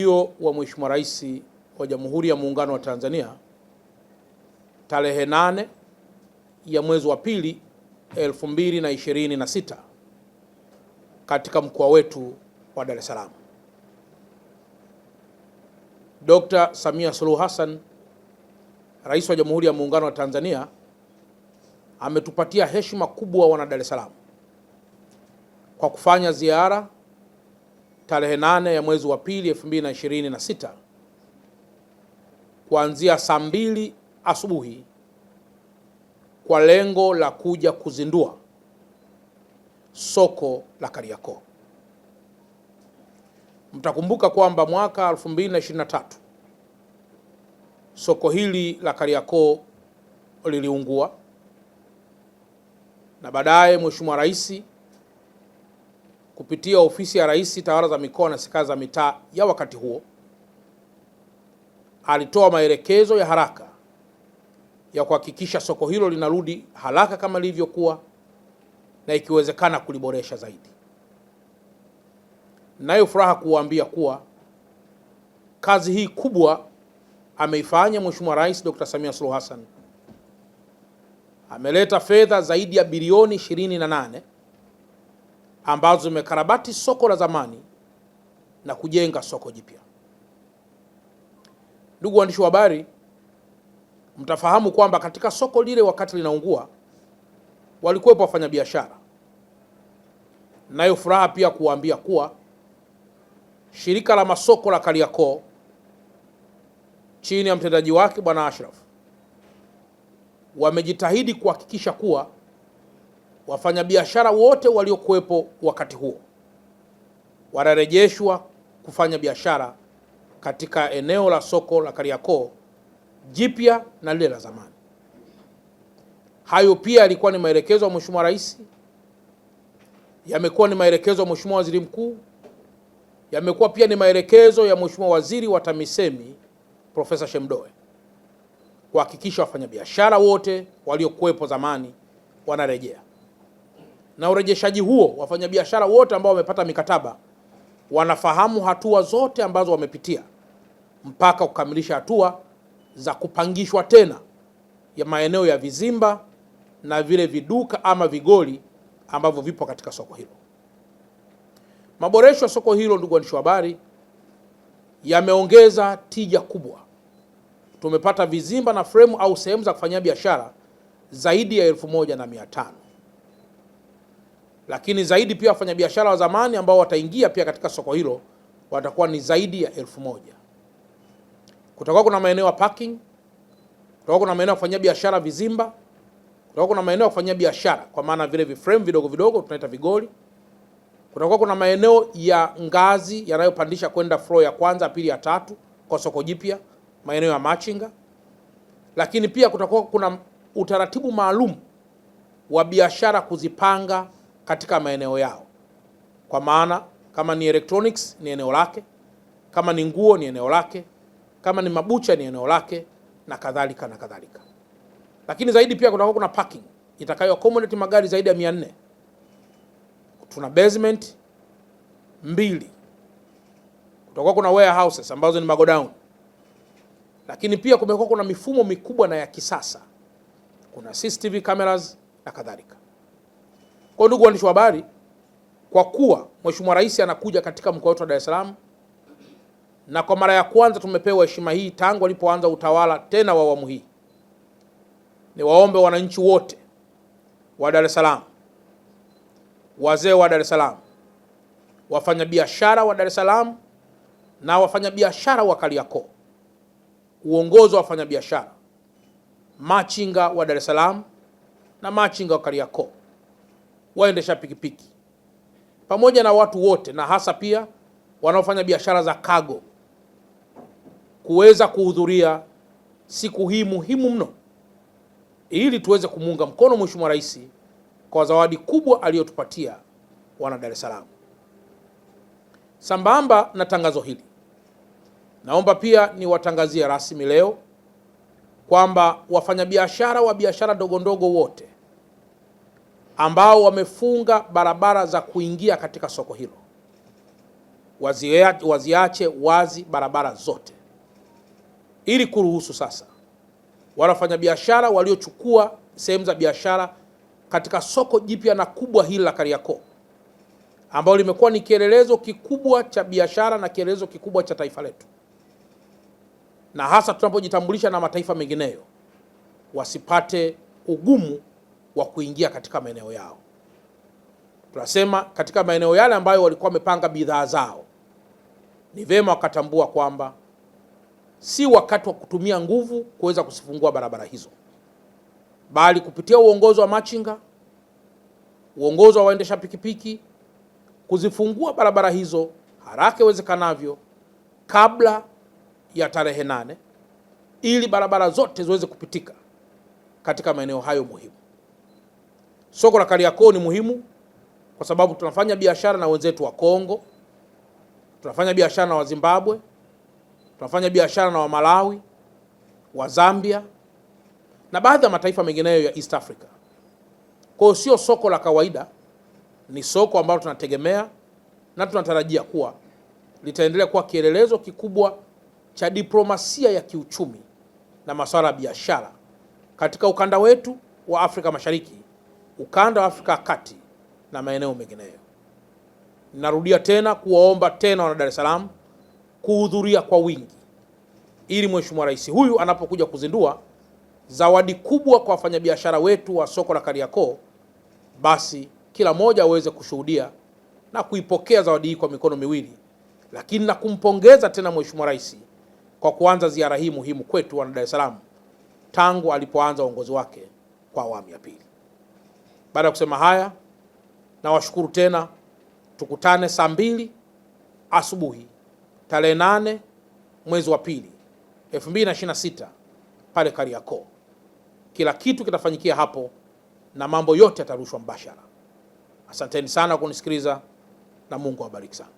ujio wa Mheshimiwa Rais wa Jamhuri ya Muungano wa Tanzania tarehe 8 ya mwezi wa pili 2026 katika mkoa wetu wa Dar es Salaam. Dr. Samia Suluhu Hassan, Rais wa Jamhuri ya Muungano wa Tanzania, ametupatia heshima kubwa wana Dar es Salaam kwa kufanya ziara tarehe 8 ya mwezi wa pili 2026 kuanzia saa 2 asubuhi kwa lengo la kuja kuzindua soko la Kariakoo. Mtakumbuka kwamba mwaka 2023 soko hili la Kariakoo liliungua na baadaye Mheshimiwa Rais kupitia ofisi ya Rais Tawala za Mikoa na Serikali za Mitaa ya wakati huo alitoa maelekezo ya haraka ya kuhakikisha soko hilo linarudi haraka kama lilivyokuwa na ikiwezekana kuliboresha zaidi. Nayo furaha kuwaambia kuwa kazi hii kubwa ameifanya Mheshimiwa Rais Dr. Samia Suluhu Hassan. Ameleta fedha zaidi ya bilioni 28 ambazo zimekarabati soko la zamani na kujenga soko jipya. Ndugu waandishi wa habari, mtafahamu kwamba katika soko lile wakati linaungua walikuwepo wafanyabiashara. Nayo furaha pia kuwaambia kuwa shirika la masoko la Kariakoo chini ya mtendaji wake Bwana Ashraf wamejitahidi kuhakikisha kuwa wafanyabiashara wote waliokuwepo wakati huo wanarejeshwa kufanya biashara katika eneo la soko la Kariakoo jipya na lile la zamani. Hayo pia yalikuwa ni maelekezo ya Mheshimiwa Rais, yamekuwa ni maelekezo ya Mheshimiwa Waziri Mkuu, yamekuwa pia ni maelekezo ya Mheshimiwa Waziri wa TAMISEMI Profesa Shemdoe kuhakikisha wafanyabiashara wote waliokuwepo zamani wanarejea. Na urejeshaji huo, wafanyabiashara wote ambao wamepata mikataba wanafahamu hatua zote ambazo wamepitia mpaka kukamilisha hatua za kupangishwa tena ya maeneo ya vizimba na vile viduka ama vigoli ambavyo vipo katika soko hilo. Maboresho ya soko hilo, ndugu waandishi wa habari, yameongeza tija kubwa. Tumepata vizimba na fremu au sehemu za kufanyia biashara zaidi ya 1500. Lakini zaidi pia wafanyabiashara wa zamani ambao wataingia pia katika soko hilo watakuwa ni zaidi ya 1000. Kutakuwa kuna maeneo ya parking, kutakuwa kuna maeneo ya kufanyia biashara vizimba, kutakuwa kuna maeneo ya kufanyia biashara kwa maana vile viframe vidogo vidogo tunaita vigoli. Kutakuwa kuna maeneo ya ngazi yanayopandisha kwenda floor ya kwanza, pili, ya tatu kwa soko jipya, maeneo ya machinga. Lakini pia kutakuwa kuna utaratibu maalum wa biashara kuzipanga katika maeneo yao. Kwa maana kama ni electronics ni eneo lake, kama ni nguo ni eneo lake, kama ni mabucha ni eneo lake na kadhalika na kadhalika. Lakini zaidi pia kutakuwa kuna parking itakayo accommodate magari zaidi ya 400. Tuna basement 2. Kutakuwa kuna warehouses ambazo ni magodown. Lakini pia kumekuwa kuna mifumo mikubwa na ya kisasa. Kuna CCTV cameras na kadhalika. Kwa ndugu waandishi wa habari, kwa kuwa Mheshimiwa Rais anakuja katika mkoa wetu wa Dar es Salaam na kwa mara ya kwanza tumepewa heshima hii tangu alipoanza utawala tena wa awamu hii, ni waombe wananchi wote wa Dar es Salaam, wazee wa Dar es Salaam, wafanyabiashara wa Dar es Salaam na wafanyabiashara wa Kariakoo, uongozi wa wafanyabiashara, machinga wa Dar es Salaam na machinga wa Kariakoo, waendesha pikipiki pamoja na watu wote na hasa pia wanaofanya biashara za cargo kuweza kuhudhuria siku hii muhimu mno ili tuweze kumuunga mkono Mheshimiwa Rais kwa zawadi kubwa aliyotupatia wana Dar es Salaam. Sambamba na tangazo hili, naomba pia niwatangazie rasmi leo kwamba wafanyabiashara wa biashara ndogo ndogo wote ambao wamefunga barabara za kuingia katika soko hilo waziache wazi barabara zote, ili kuruhusu sasa wale wafanyabiashara waliochukua sehemu za biashara katika soko jipya na kubwa hili la Kariakoo, ambalo limekuwa ni kielelezo kikubwa cha biashara na kielelezo kikubwa cha taifa letu, na hasa tunapojitambulisha na mataifa mengineyo, wasipate ugumu wa kuingia katika maeneo yao. Tunasema katika maeneo yale ambayo walikuwa wamepanga bidhaa zao, ni vema wakatambua kwamba si wakati wa kutumia nguvu kuweza kusifungua barabara hizo, bali kupitia uongozi wa machinga, uongozi wa waendesha pikipiki, kuzifungua barabara hizo haraka iwezekanavyo kabla ya tarehe 8, ili barabara zote ziweze kupitika katika maeneo hayo muhimu. Soko la Kariakoo ni muhimu kwa sababu tunafanya biashara na wenzetu wa Kongo, tunafanya biashara na wa Zimbabwe, tunafanya biashara na wa Malawi, wa Zambia na baadhi ya mataifa mengineyo ya East Africa. Kwa hiyo sio soko la kawaida, ni soko ambalo tunategemea na tunatarajia kuwa litaendelea kuwa kielelezo kikubwa cha diplomasia ya kiuchumi na masuala ya biashara katika ukanda wetu wa Afrika Mashariki, ukanda wa Afrika ya Kati na maeneo mengineyo. Ninarudia tena kuwaomba tena wana Dar es Salaam kuhudhuria kwa wingi, ili Mheshimiwa Rais huyu anapokuja kuzindua zawadi kubwa kwa wafanyabiashara wetu wa soko la Kariakoo, basi kila mmoja aweze kushuhudia na kuipokea zawadi hii kwa mikono miwili, lakini na kumpongeza tena Mheshimiwa Rais kwa kuanza ziara hii muhimu kwetu wana Dar es Salaam tangu alipoanza uongozi wake kwa awamu ya pili. Baada ya kusema haya, na washukuru tena. Tukutane saa 2 asubuhi tarehe 8 mwezi wa pili 2026 pale Kariakoo. Kila kitu kitafanyikia hapo na mambo yote yatarushwa mbashara. Asanteni sana kunisikiliza na Mungu awabariki sana.